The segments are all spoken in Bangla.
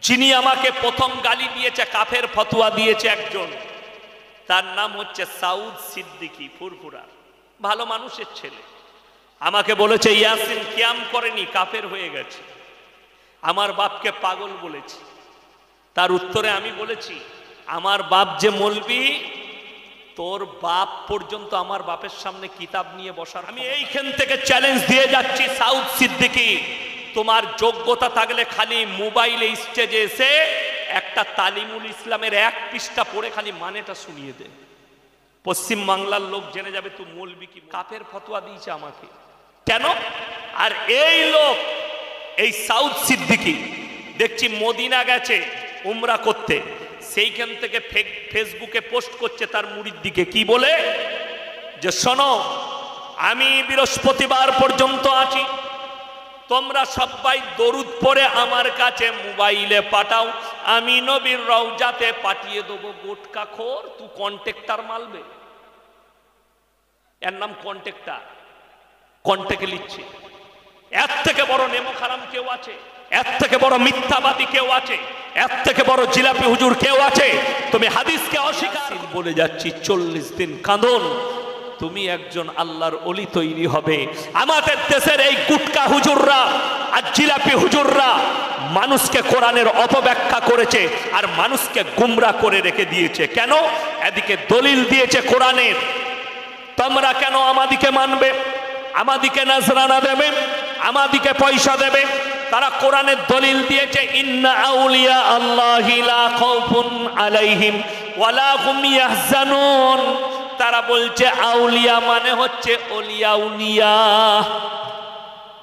যিনি আমাকে প্রথম গালি দিয়েছে, কাফের ফতোয়া দিয়েছে একজন, তার নাম হচ্ছে সাউদ সিদ্দিকী ফুরফুরা, ভালো মানুষের ছেলে। আমাকে বলেছে ইয়াসিন কিয়াম করেনি, কাফের হয়ে গেছে। আমার বাপকে পাগল বলেছি। তার উত্তরে আমি বলেছি, আমার বাপ যে মৌলবি, তোর বাপ পর্যন্ত আমার বাপের সামনে কিতাব নিয়ে বসার। আমি এইখান থেকে চ্যালেঞ্জ দিয়ে যাচ্ছি সাউদ সিদ্দিকী, তোমার যোগ্যতা থাকলে খালি মোবাইলে স্টেজে এসে একটা তালিমুল ইসলামের এক পৃষ্ঠা পড়ে খালি মানেটা শুনিয়ে দে। পশ্চিম বাংলার লোক জেনে যাবে তুই মৌলবি কি। কাফের ফতোয়া দিয়েছে আমাকে কেন? আর এই লোক, এই সাউদ সিদ্দিকী দেখছি মদিনা গেছে উমরা করতে, সেইখান থেকে ফেসবুকে পোস্ট করছে তার মুরিদ দিকে, কি বলে যে শোনো, আমি বৃহস্পতিবার পর্যন্ত আছি, তোমরা সবাই দরুদ পড়ে আমার কাছে মোবাইলে পাঠাও, আমি নবীর রওজাতে পাঠিয়ে দেবো। গোটকা খোর, তুই কন্ট্রাক্টর মালবে, এর নাম কন্ট্রাক্টর, কন্ট্রাক্টে লিখছে। এর থেকে বড় নেমো খারাম কেউ আছে? এর থেকে বড় মিথ্যাবাদী কেউ আছে? এর থেকে বড় জিলাপি হুজুর কেউ আছে? তুমি হাদিসকে অস্বীকার বলে যাচ্ছি, 40 দিন কাঁদন, তুমি একজন আল্লাহর ওলি তৈরি হবে। আমাদের দেশের এই গুটকা হুজুররা আর জিলাপি হুজুররা মানুষকে কোরআনের অপব্যাখ্যা করেছে আর মানুষকে গুমরা করে রেখে দিয়েছে। কেন? এদিকে দলিল দিয়েছে কোরআনের, তোমরা কেন আমাদিকে মানবে, আমাদিকে নাজরানা দেবে, আমাদিকে পয়সা দেবে। তারা কোরআনের দলিল দিয়েছে, ইন্না আউলিয়া আল্লাহি লা খাউফুন আলাইহিম ওয়ালা হুম ইয়াহজানুন। তারা বলছে আউলিয়া মানে হচ্ছে ওলিয়া উলিয়া।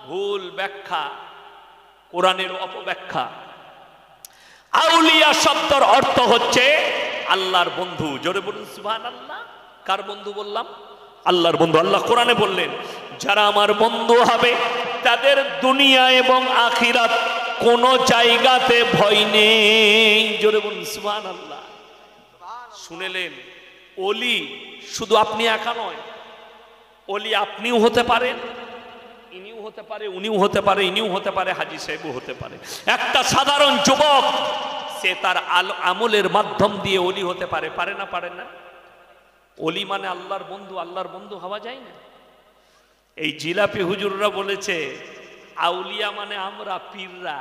ভুল ব্যাখ্যা, কোরআনের অপব্যাখ্যা। আউলিয়া শব্দের অর্থ হচ্ছে আল্লাহর বন্ধু। জোরে বলুন সুবহানাল্লাহ। কার বন্ধু বললাম? আল্লাহর বন্ধু। আল্লাহ কোরআনে বললেন, যারা আমার বন্ধু হবে তাদের দুনিয়া এবং আখিরাত কোন জায়গাতে ভয় নেই। জোরে বলুন সুবহানাল্লাহ। শুনেলেন, ওলি শুধু আপনি একা নয়, ওলি আপনিও হতে পারেন, ইনিও হতে পারে, উনিও হতে পারে, ইনিও হতে পারে, হাজী সাহেবও হতে পারে। একটা সাধারণ যুবক সে তার আমলের মাধ্যম দিয়ে ওলি হতে পারে, পারে না? পারে না? ওলি মানে আল্লাহর বন্ধু। আল্লাহর বন্ধু হওয়া যায় না? এই জিলাপি হুজুররা বলেছে আউলিয়া মানে আমরা, পীররা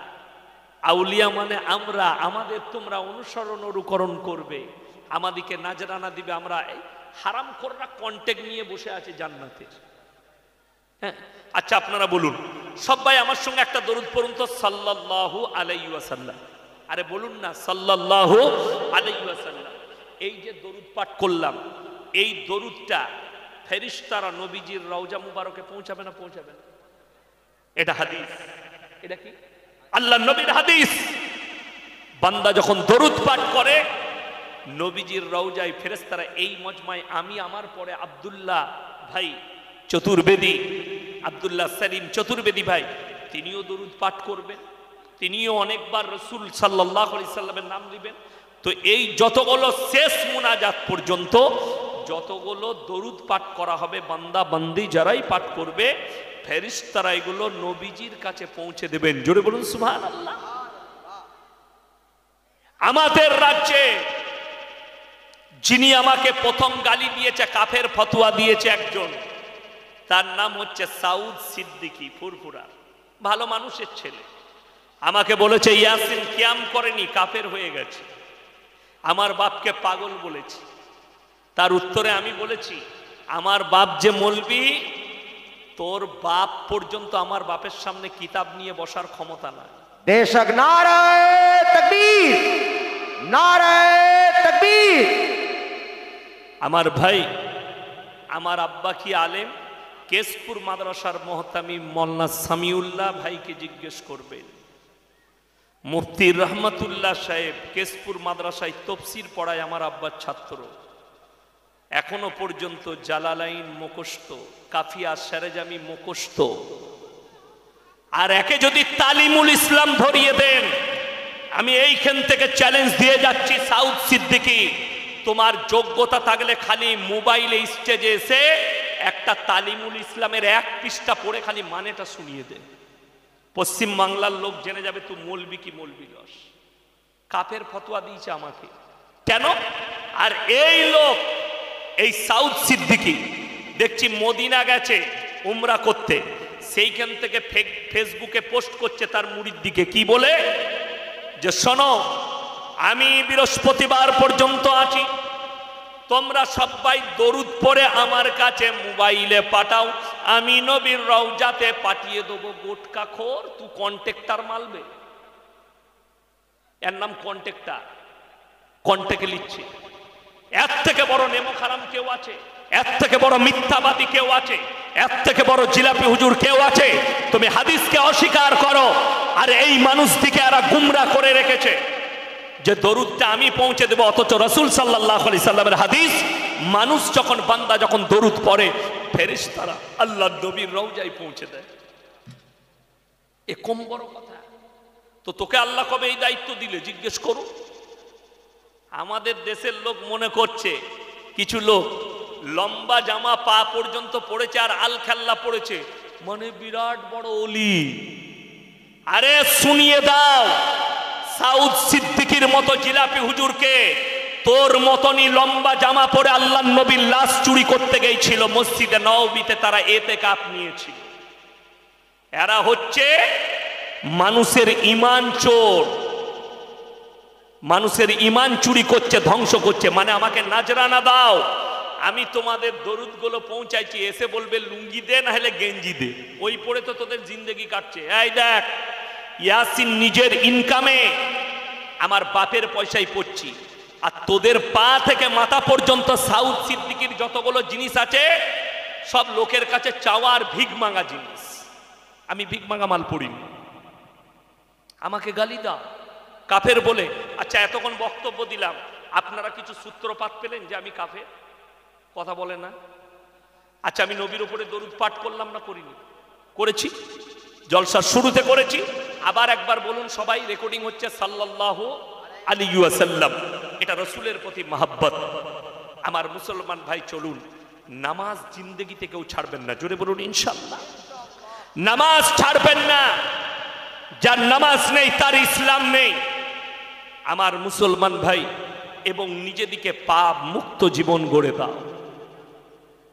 আউলিয়া মানে আমরা, আমাদের তোমরা অনুসরণ অনুকরণ করবে, আমাদিকে নাজরানা দিবে। আমরা হারাম খোররা কন্টেক্ট নিয়ে বসে আছে জান্নাতের। হ্যাঁ, আচ্ছা আপনারা বলুন, সবাই আমার সঙ্গে একটা দরুদ পড়ুন তো, সাল্লাল্লাহু আলাইহি ওয়াসাল্লাম। আরে বলুন না, সাল্লাল্লাহু আলাইহি ওয়াসাল্লাম। এই যে দরুদ পাঠ করলাম, এই দরুদটা ফেরেশতারা নবীজির রওজা মুবারকে পৌঁছাবে না? পৌঁছাবে না? এটা হাদিস। এটা কি? আল্লাহর নবীর হাদিস। বান্দা যখন দরুদ পাঠ করে নবীজির রওজায় ফেরেশতারা এই মজমায়, আমি আমার পরে আব্দুল্লাহ ভাই চতুর্বেদী, আব্দুল্লাহ সালিম চতুর্বেদী ভাই, তিনিও দরুদ পাঠ করবেন, তিনিও অনেকবার রাসূল সাল্লাল্লাহু আলাইহি সাল্লামের নাম নেবেন। তো এই যতগুলো শেষ মুনাজাত পর্যন্ত যতগুলো দরুদ পাঠ করা হবে, বান্দা বান্দি যারাই পাঠ করবে, ফেরেশতারা এগুলো নবীজির কাছে পৌঁছে দেবেন। জোরে বলুন সুবহানাল্লাহ। আমাদের রাজ্যে যিনি আমাকে প্রথম গালি দিয়েছে, কাফের ফতোয়া দিয়েছে একজন, তার নাম হচ্ছে সাউদ সিদ্দিকী ফুরফুরা, ভালো মানুষের ছেলে। আমাকে বলেছে ইয়াসিন কিয়াম করেনি, কাফের হয়ে গেছে। আমার বাপকে পাগল বলেছি। তার উত্তরে আমি বলেছি, আমার বাপ যে মৌলবি, তোর বাপ পর্যন্ত আমার বাপের সামনে কিতাব নিয়ে বসার ক্ষমতা নাই। বেশক নারায়ে তাকবীর, নারায়ে তাকবীর। আমার ভাই, আমার আব্বা কি আলেম? কেশপুর মাদ্রাসার মোহতামি মোল্লা সামিউল্লাহ ভাইকে জিজ্ঞেস করবেন। মুফতি রহমতুল্লাহ সাহেব কেশপুর মাদ্রাসায় তফসির পড়ায় আমার আব্বার ছাত্র। এখনো পর্যন্ত জালালাইন মুখস্থ, কাফিয়া সেরেজামি মুখস্থ। আর একে যদি তালিমুল ইসলাম ধরিয়ে দেন, আমি এইখান থেকে চ্যালেঞ্জ দিয়ে যাচ্ছি সাউদ সিদ্দিকী, তোমার যোগ্যতা থাকলে খালি মোবাইলে স্টেজে এসে একটা তালিমুল ইসলামের এক পৃষ্ঠা পড়ে খালি মানেটা শুনিয়ে দে। পশ্চিম বাংলার লোক জেনে যাবে তুই মৌলবি কি মৌলবি লস। কাফের ফতোয়া দিয়েছে আমাকে। কেন? আর এই লোক, এই সাউদ সিদ্দিকী দেখছি মদিনা গেছে উমরা করতে, সেইখান থেকে ফেসবুকে পোস্ট করছে তার মুরিদ দিকে, কি বলে যে শোনো, আমি বৃহস্পতিবার পর্যন্ত আছি, তোমরা সবাই দরুদ পড়ে আমার কাছে মোবাইলে পাঠাও, আমি নবীর রওজাতে পাঠিয়ে দেবো। গোটকা খোর, তুই কন্ট্রাক্টর মালবে, এর নাম কন্ট্রাক্টর, কন্ট্রাক্টে লিখছে। এর থেকে বড় নেমো খারাম কেউ আছে? এর থেকে বড় মিথ্যাবাদী কেউ আছে? এর থেকে বড় জিলাপি হুজুর কেউ আছে? তুমি হাদিসকে অস্বীকার করো, আর এই মানুষটিকে এরা গুমরা করে রেখেছে যে দরুদটা আমি পৌঁছে দেব, অথচ রাসূল সাল্লাল্লাহু আলাইহি সাল্লামের হাদিস, মানুষ যখন, বান্দা যখন দরুদ পড়ে, ফেরেশতারা আল্লাহর নবীর রওজায় পৌঁছে দেয়। এ কম বড় কথা? তো তোকে আল্লাহ কবে এই দায়িত্ব দিলে জিজ্ঞেস করো। আমাদের দেশের লোক মনে করছে, কিছু লোক লম্বা জামা পা পর্যন্ত পড়েছে আর আল খেল্লা পড়েছে মানে বিরাট বড় ওলি। আরে শুনিয়ে দাও, সাউদ সিদ্দিকীর মতো জিলাপি হুজুরকে তোর মতনই লম্বা জামা পরে আল্লাহর নবীর লাশ চুরি করতে গিয়েছিল মসজিদে নববীতে, তারা ইতিকাফ নিয়েছিল। এরা হচ্ছে মানুষের ঈমান চোর, মানুষের ঈমান চুরি করছে, ধ্বংস করছে। মানে আমাকে নাজরানা দাও, আমি তোমাদের দরুদগুলো পৌঁছাইছি, এসে বলবে লুঙ্গি দে না হলে গেঞ্জি দে, ওই পরে তো তোদের জিন্দেগি কাটছে। এই দেখ, ইয়াসিন নিজের ইনকামে আমার বাপের পয়সায় পড়ছি, আর তোদের পা থেকে মাথা পর্যন্ত সাউদ সিদ্দিকীর যতগুলো জিনিস আছে সব লোকের কাছে চাওয়ার ভিক মাঙ্গা জিনিস। আমি ভিক মাঙ্গা মাল পড়িনি, আমাকে গালি দাও কাফের বলে। আচ্ছা, এতক্ষণ বক্তব্য দিলাম, আপনারা কিছু সূত্রপাত পেলেন যে আমি কাফের? কথা বলে না। আচ্ছা, আমি নবীর উপরে দরুদ পাঠ করলাম না করিনি? করেছি, জলসার শুরুতে করেছি। আবার একবার বলুন সবাই, রেকর্ডিং হচ্ছে, সাল্লাল্লাহু আলাইহি ওয়াসাল্লাম। এটা রাসূলের প্রতি মহব্বত। আমার মুসলমান ভাই, চলুন, নামাজ জিন্দেগিতে কেউ ছাড়বেন না, জোরে বলুন ইনশাআল্লাহ। নামাজ ছাড়বেন না, যার নামাজ নেই তার ইসলাম নেই। আমার মুসলমান ভাই, এবং নিজেদিকে পাপ মুক্ত জীবন গড়ে দাও,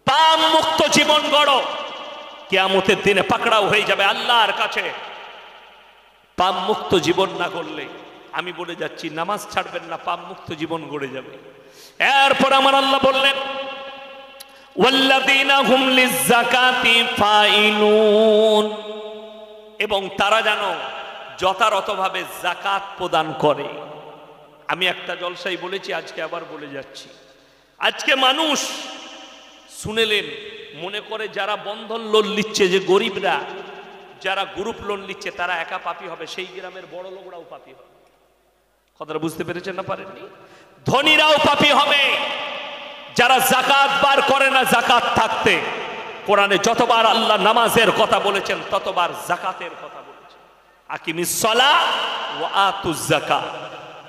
পাপ মুক্ত জীবন গড়ো। কিয়ামতের দিনে পাকড়াও হয়ে যাবে আল্লাহর কাছে। পাপ মুক্ত জীবন না গড়লে, আমি বলে যাচ্ছি, নামাজ ছাড়বেন না, পাপ মুক্ত জীবন গড়ে যাবে। এরপর আমার আল্লাহ বললেন, ওয়াল্লাযীনা হুম লিয-যাকাতি ফাইলুন, এবং তারা যেন যথাযথভাবে যাকাত প্রদান করে। আমি একটা জলসাই বলেছি, আজকে আবার বলে যাচ্ছি। আজকে মানুষ শুনেলেন, মনে করে যারা বন্ধন লোন নিচ্ছে, যে গরিবরা যারা গ্রুপ লোন নিচ্ছে তারা একা পাপী হবে, সেই গ্রামের বড় লোকরাও পাপী হবে। কথাটা বুঝতে পেরেছেন না পারেননি? ধনীরাও পাপী হবে। যারা যাকাত বার করে না যাকাত থাকতে, কোরআনে যতবার আল্লাহ নামাজের কথা বলেছেন ততবার যাকাতের কথা বলেছেন। আকিমিস সালাহ ওয়া আতুজ যাকাত,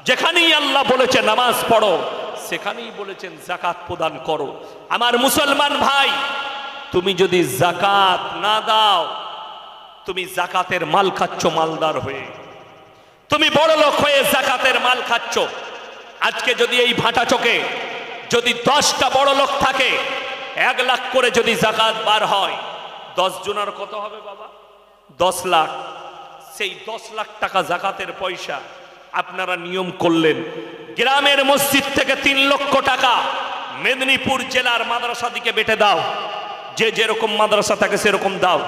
যেখানেই আল্লাহ বলেছে নামাজ পড়ো, সেখানেই বলেছেন যাকাত প্রদান করো। আমার মুসলমান ভাই, তুমি যদি যাকাত না দাও, তুমি যাকাতের মাল খাচ্ছ মালদার হয়ে, তুমি বড় লোক হয়ে যাকাতের মাল খাচ্ছ। আজকে যদি এই ভাটা চোখে যদি 10টা বড় লোক থাকে, 1 লাখ করে যদি যাকাত বার হয়, 10 জনের কত হবে বাবা? 10 লাখ। সেই 10 লাখ টাকা যাকাতের পয়সা আপনারা নিয়ম করলেন, গ্রামের মসজিদ থেকে 3 লক্ষ টাকা মেদিনীপুর জেলার মাদ্রাসা দিকে বেটে দাও, যে যেরকম মাদ্রাসা থাকে সেরকম দাও,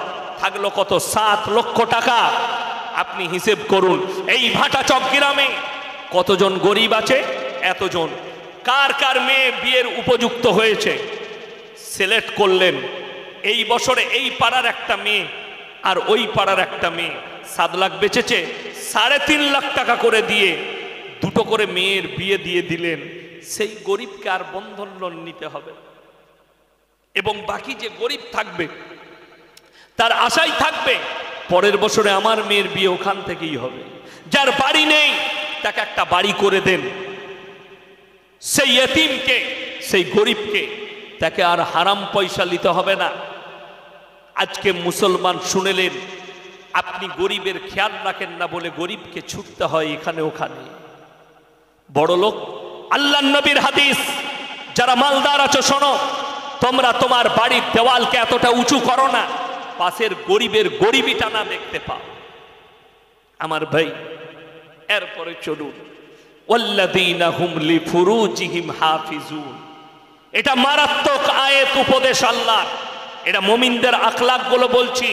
থাকলো কত? 7 লক্ষ টাকা। আপনি হিসেব করুন, এই ভাটাচক গ্রামে কতজন গরিব আছে? এতজন। কার কার মেয়ে বিয়ের উপযুক্ত হয়েছে সিলেক্ট করলেন। এই বছরে এই পাড়ার একটা মেয়ে আর ওই পাড়ার একটা মেয়ে 7 লাখ বেচেছে, 3.5 লাখ টাকা করে দিয়ে 2টো করে মেয়ের বিয়ে দিয়ে দিলেন। সেই গরিবকে আর বন্ধন লোন নিতে হবে, এবং বাকি যে গরিব থাকবে তার আশাই থাকবে পরের বছরে আমার মেয়ের বিয়ে ওখান থেকেই হবে। যার বাড়ি নেই তাকে একটা বাড়ি করে দেন, সেই ইতিমকে, সেই গরিবকে, তাকে আর হারাম পয়সা নিতে হবে না। আজকে মুসলমান শুনেলেন, আপনি গরিবের খেয়াল রাখেন না বলে গরিবকে ছুটতে হয় এখানে ওখানে। বড় লোক। আল্লাহ নবীর হাদিস, যারা মালদার আছো শোনো, তোমরা তোমার বাড়ির দেওয়ালকে এতটা উঁচু করো না পাশের গরিবের গরিবিটা না দেখতে পাও। আমার ভাই, এরপরে চলুন, ওয়াল্লাযীনা হুম লিফুরুজিহিম হাফিজুন। এটা মারাত্মক আয়াত, উপদেশ আল্লাহর। এটা মুমিনদের আখলাক গুলো বলছি।